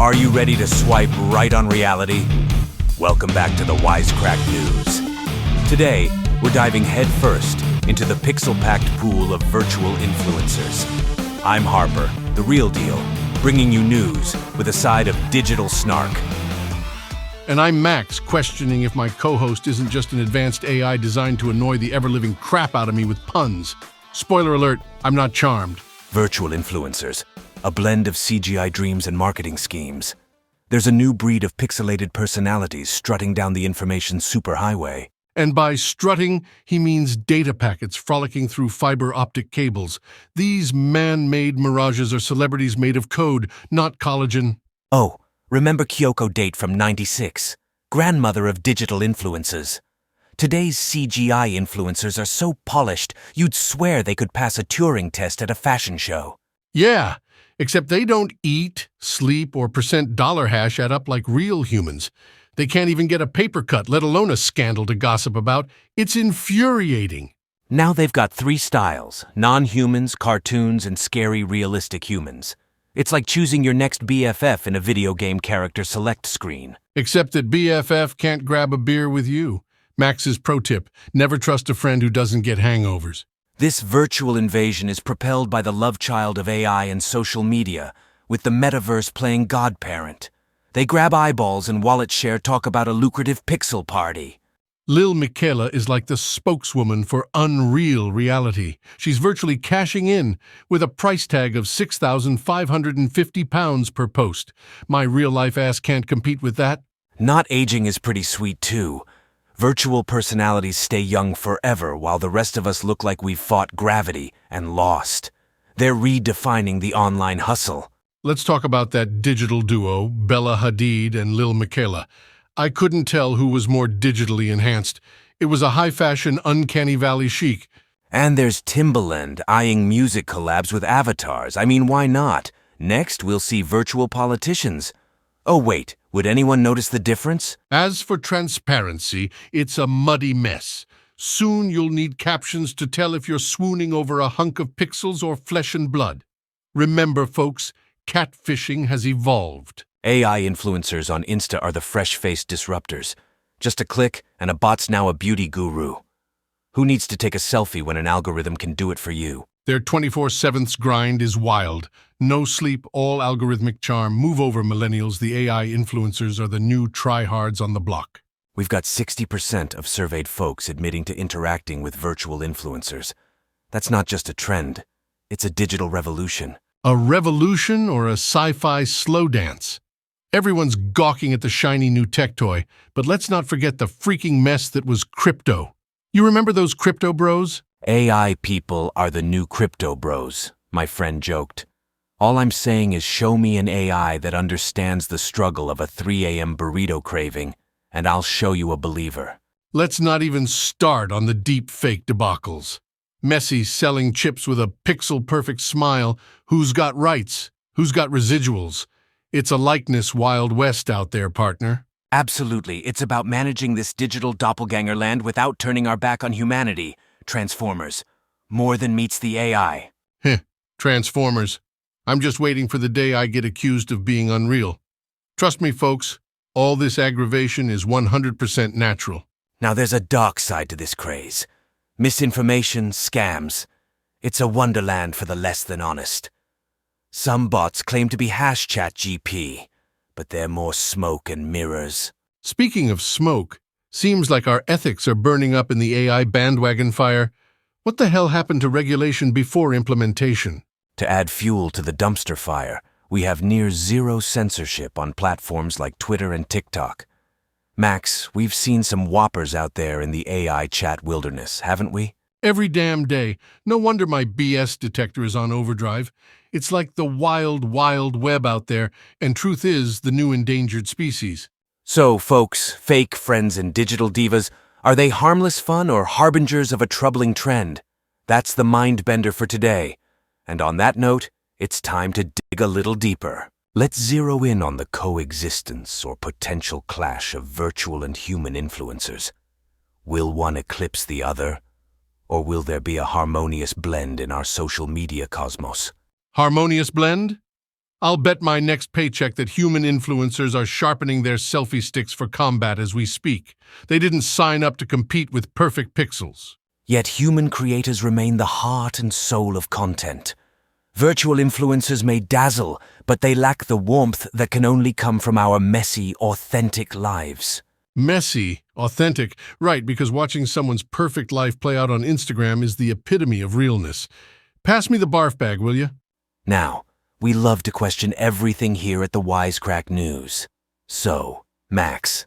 Are you ready to swipe right on reality? Welcome back to the Wisecrack News. Today, we're diving headfirst into the pixel-packed pool of virtual influencers. I'm Harper, the real deal, bringing you news with a side of digital snark. And I'm Max, questioning if my co-host isn't just an advanced AI designed to annoy the ever-living crap out of me with puns. Spoiler alert, I'm not charmed. Virtual influencers, a blend of CGI dreams and marketing schemes. There's a new breed of pixelated personalities strutting down the information superhighway. And by strutting, he means data packets frolicking through fiber optic cables. These man-made mirages are celebrities made of code, not collagen. Oh, remember Kyoko Date from '96, grandmother of digital influencers. Today's CGI influencers are so polished, you'd swear they could pass a Turing test at a fashion show. Yeah, except they don't eat, sleep, or $dollar hash add up like real humans. They can't even get a paper cut, let alone a scandal to gossip about. It's infuriating. Now they've got three styles: non-humans, cartoons, and scary realistic humans. It's like choosing your next BFF in a video game character select screen. Except that BFF can't grab a beer with you. Max's pro tip: never trust a friend who doesn't get hangovers. This virtual invasion is propelled by the love child of AI and social media, with the Metaverse playing godparent. They grab eyeballs and wallet share talk about a lucrative pixel party. Lil Miquela is like the spokeswoman for unreal reality. She's virtually cashing in with a price tag of £6,550 per post. My real-life ass can't compete with that. Not aging is pretty sweet too. Virtual personalities stay young forever while the rest of us look like we've fought gravity and lost. They're redefining the online hustle. Let's talk about that digital duo, Bella Hadid and Lil Miquela. I couldn't tell who was more digitally enhanced. It was a high-fashion, uncanny valley chic. And there's Timbaland eyeing music collabs with avatars. I mean, why not? Next, we'll see virtual politicians. Oh wait, would anyone notice the difference? As for transparency, it's a muddy mess. Soon you'll need captions to tell if you're swooning over a hunk of pixels or flesh and blood. Remember, folks, catfishing has evolved. AI influencers on Insta are the fresh-faced disruptors. Just a click, and a bot's now a beauty guru. Who needs to take a selfie when an algorithm can do it for you? Their 24/7 grind is wild. No sleep, all algorithmic charm. Move over, millennials. The AI influencers are the new tryhards on the block. We've got 60% of surveyed folks admitting to interacting with virtual influencers. That's not just a trend. It's a digital revolution. A revolution or a sci-fi slow dance? Everyone's gawking at the shiny new tech toy, but let's not forget the freaking mess that was crypto. You remember those crypto bros? AI people are the new crypto bros, my friend joked. All I'm saying is show me an AI that understands the struggle of a 3 a.m. burrito craving, and I'll show you a believer. Let's not even start on the deep fake debacles. Messi selling chips with a pixel-perfect smile. Who's got rights? Who's got residuals? It's a likeness Wild West out there, partner. Absolutely. It's about managing this digital doppelganger land without turning our back on humanity. Transformers. More than meets the AI. Transformers. I'm just waiting for the day I get accused of being unreal. Trust me, folks, all this aggravation is 100% natural. Now there's a dark side to this craze. Misinformation, scams. It's a wonderland for the less than honest. Some bots claim to be #GP, but they're more smoke and mirrors. Speaking of smoke, seems like our ethics are burning up in the AI bandwagon fire. What the hell happened to regulation before implementation? To add fuel to the dumpster fire, we have near zero censorship on platforms like Twitter and TikTok. Max, we've seen some whoppers out there in the AI chat wilderness, haven't we? Every damn day. No wonder my BS detector is on overdrive. It's like the wild, wild web out there, and truth is the new endangered species. So, folks, fake friends and digital divas, are they harmless fun or harbingers of a troubling trend? That's the mind bender for today. And on that note, it's time to dig a little deeper. Let's zero in on the coexistence or potential clash of virtual and human influencers. Will one eclipse the other? Or will there be a harmonious blend in our social media cosmos? Harmonious blend? I'll bet my next paycheck that human influencers are sharpening their selfie sticks for combat as we speak. They didn't sign up to compete with perfect pixels. Yet human creators remain the heart and soul of content. Virtual influencers may dazzle, but they lack the warmth that can only come from our messy, authentic lives. Messy, authentic, right, because watching someone's perfect life play out on Instagram is the epitome of realness. Pass me the barf bag, will you? Now, we love to question everything here at the Wisecrack News. So, Max,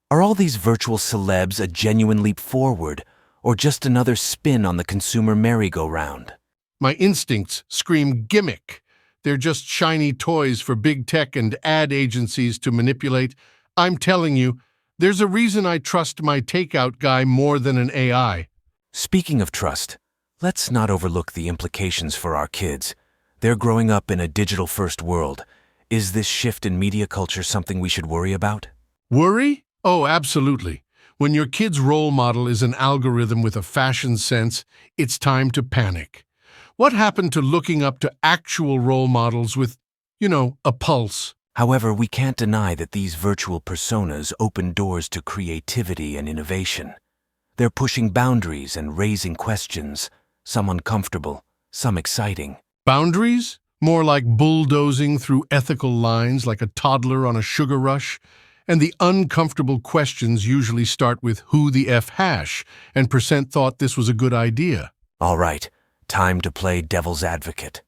are all these virtual celebs a genuine leap forward, or just another spin on the consumer merry-go-round? My instincts scream gimmick. They're just shiny toys for big tech and ad agencies to manipulate. I'm telling you, there's a reason I trust my takeout guy more than an AI. Speaking of trust, let's not overlook the implications for our kids. They're growing up in a digital-first world. Is this shift in media culture something we should worry about? Worry? Oh, absolutely. When your kid's role model is an algorithm with a fashion sense, it's time to panic. What happened to looking up to actual role models with, a pulse? However, we can't deny that these virtual personas open doors to creativity and innovation. They're pushing boundaries and raising questions, some uncomfortable, some exciting. Boundaries? More like bulldozing through ethical lines like a toddler on a sugar rush? And the uncomfortable questions usually start with who the F hash, and percent thought this was a good idea. All right, time to play devil's advocate.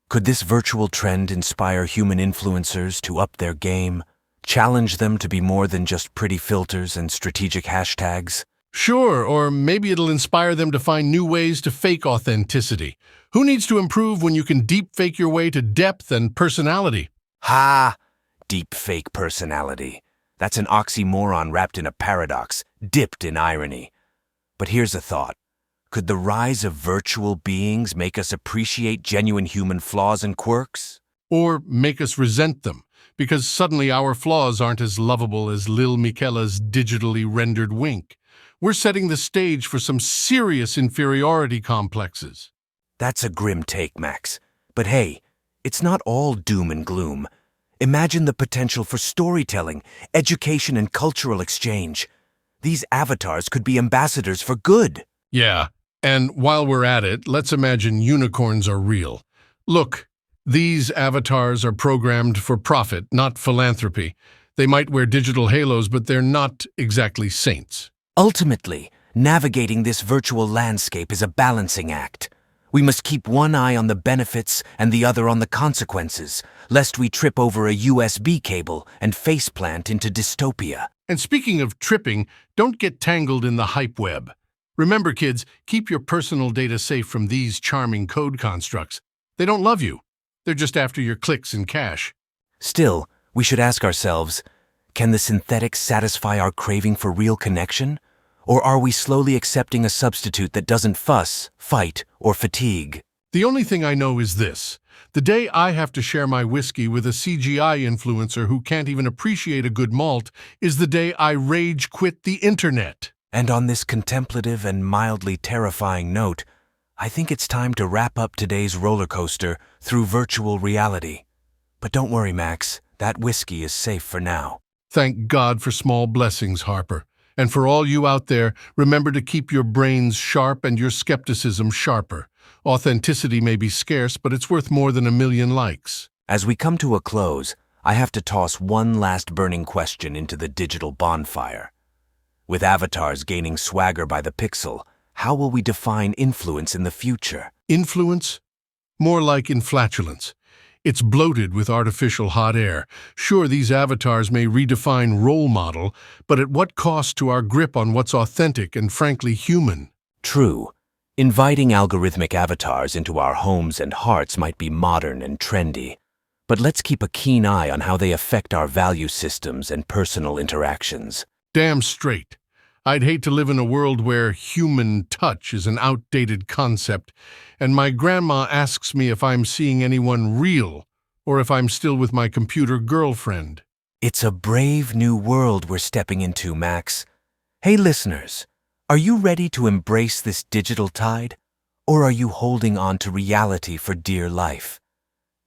Could this virtual trend inspire human influencers to up their game, challenge them to be more than just pretty filters and strategic hashtags? Sure, or maybe it'll inspire them to find new ways to fake authenticity. Who needs to improve when you can deep fake your way to depth and personality? Ha! Deep fake personality. That's an oxymoron wrapped in a paradox, dipped in irony. But here's a thought. Could the rise of virtual beings make us appreciate genuine human flaws and quirks? Or make us resent them, because suddenly our flaws aren't as lovable as Lil Miquela's digitally rendered wink. We're setting the stage for some serious inferiority complexes. That's a grim take, Max. But hey, it's not all doom and gloom. Imagine the potential for storytelling, education, and cultural exchange. These avatars could be ambassadors for good. Yeah, and while we're at it, let's imagine unicorns are real. Look, these avatars are programmed for profit, not philanthropy. They might wear digital halos, but they're not exactly saints. Ultimately, navigating this virtual landscape is a balancing act. We must keep one eye on the benefits and the other on the consequences, lest we trip over a USB cable and faceplant into dystopia. And speaking of tripping, don't get tangled in the hype web. Remember, kids, keep your personal data safe from these charming code constructs. They don't love you. They're just after your clicks and cash. Still, we should ask ourselves, can the synthetics satisfy our craving for real connection? Or are we slowly accepting a substitute that doesn't fuss, fight, or fatigue? The only thing I know is this. The day I have to share my whiskey with a CGI influencer who can't even appreciate a good malt is the day I rage quit the internet. And on this contemplative and mildly terrifying note, I think it's time to wrap up today's roller coaster through virtual reality. But don't worry, Max, that whiskey is safe for now. Thank God for small blessings, Harper. And for all you out there, remember to keep your brains sharp and your skepticism sharper. Authenticity may be scarce, but it's worth more than 1 million likes. As we come to a close, I have to toss one last burning question into the digital bonfire. With avatars gaining swagger by the pixel, how will we define influence in the future? Influence? More like inflatulence. It's bloated with artificial hot air. Sure, these avatars may redefine role model, but at what cost to our grip on what's authentic and frankly human? True. Inviting algorithmic avatars into our homes and hearts might be modern and trendy, but let's keep a keen eye on how they affect our value systems and personal interactions. Damn straight. I'd hate to live in a world where human touch is an outdated concept, and my grandma asks me if I'm seeing anyone real, or if I'm still with my computer girlfriend. It's a brave new world we're stepping into, Max. Hey listeners, are you ready to embrace this digital tide? Or are you holding on to reality for dear life?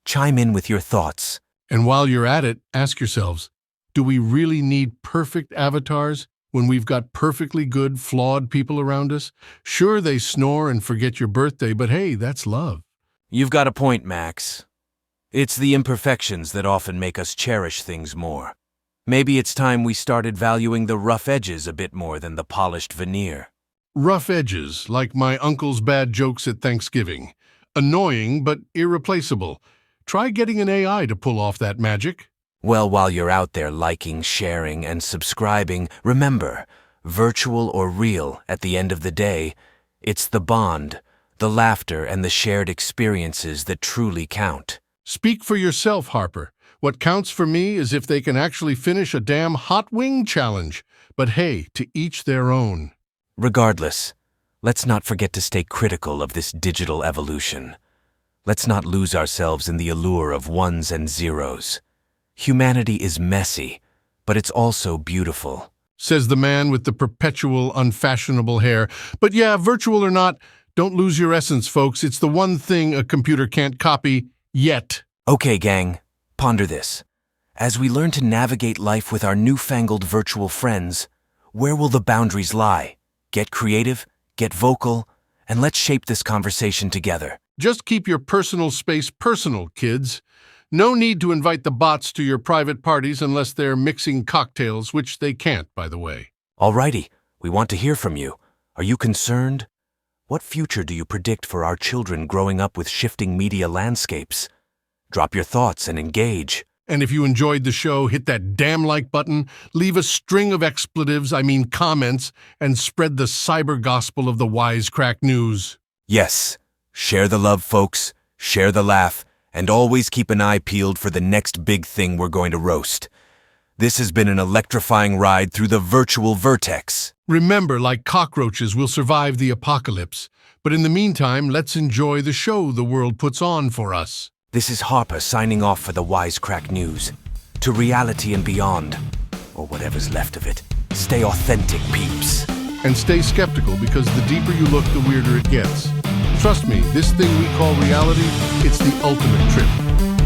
Chime in with your thoughts. And while you're at it, ask yourselves, do we really need perfect avatars when we've got perfectly good, flawed people around us? Sure, they snore and forget your birthday, but hey, that's love. You've got a point, Max. It's the imperfections that often make us cherish things more. Maybe it's time we started valuing the rough edges a bit more than the polished veneer. Rough edges, like my uncle's bad jokes at Thanksgiving. Annoying, but irreplaceable. Try getting an AI to pull off that magic. Well, while you're out there liking, sharing, and subscribing, remember, virtual or real, at the end of the day, it's the bond, the laughter, and the shared experiences that truly count. Speak for yourself, Harper. What counts for me is if they can actually finish a damn hot wing challenge. But hey, to each their own. Regardless, let's not forget to stay critical of this digital evolution. Let's not lose ourselves in the allure of ones and zeros. Humanity is messy, but it's also beautiful. Says the man with the perpetual unfashionable hair. But yeah, virtual or not, don't lose your essence, folks. It's the one thing a computer can't copy yet. Okay, gang, ponder this. As we learn to navigate life with our newfangled virtual friends, where will the boundaries lie? Get creative, get vocal, and let's shape this conversation together. Just keep your personal space personal, kids. No need to invite the bots to your private parties unless they're mixing cocktails, which they can't, by the way. Alrighty, we want to hear from you. Are you concerned? What future do you predict for our children growing up with shifting media landscapes? Drop your thoughts and engage. And if you enjoyed the show, hit that damn like button, leave a string of comments, and spread the cyber gospel of the Wisecrack news. Yes, share the love, folks, share the laugh, and always keep an eye peeled for the next big thing we're going to roast. This has been an electrifying ride through the virtual vertex. Remember, like cockroaches, we'll survive the apocalypse. But in the meantime, let's enjoy the show the world puts on for us. This is Harper signing off for the Wisecrack News. To reality and beyond, or whatever's left of it, stay authentic, peeps. And stay skeptical, because the deeper you look, the weirder it gets. Trust me, this thing we call reality, it's the ultimate trip.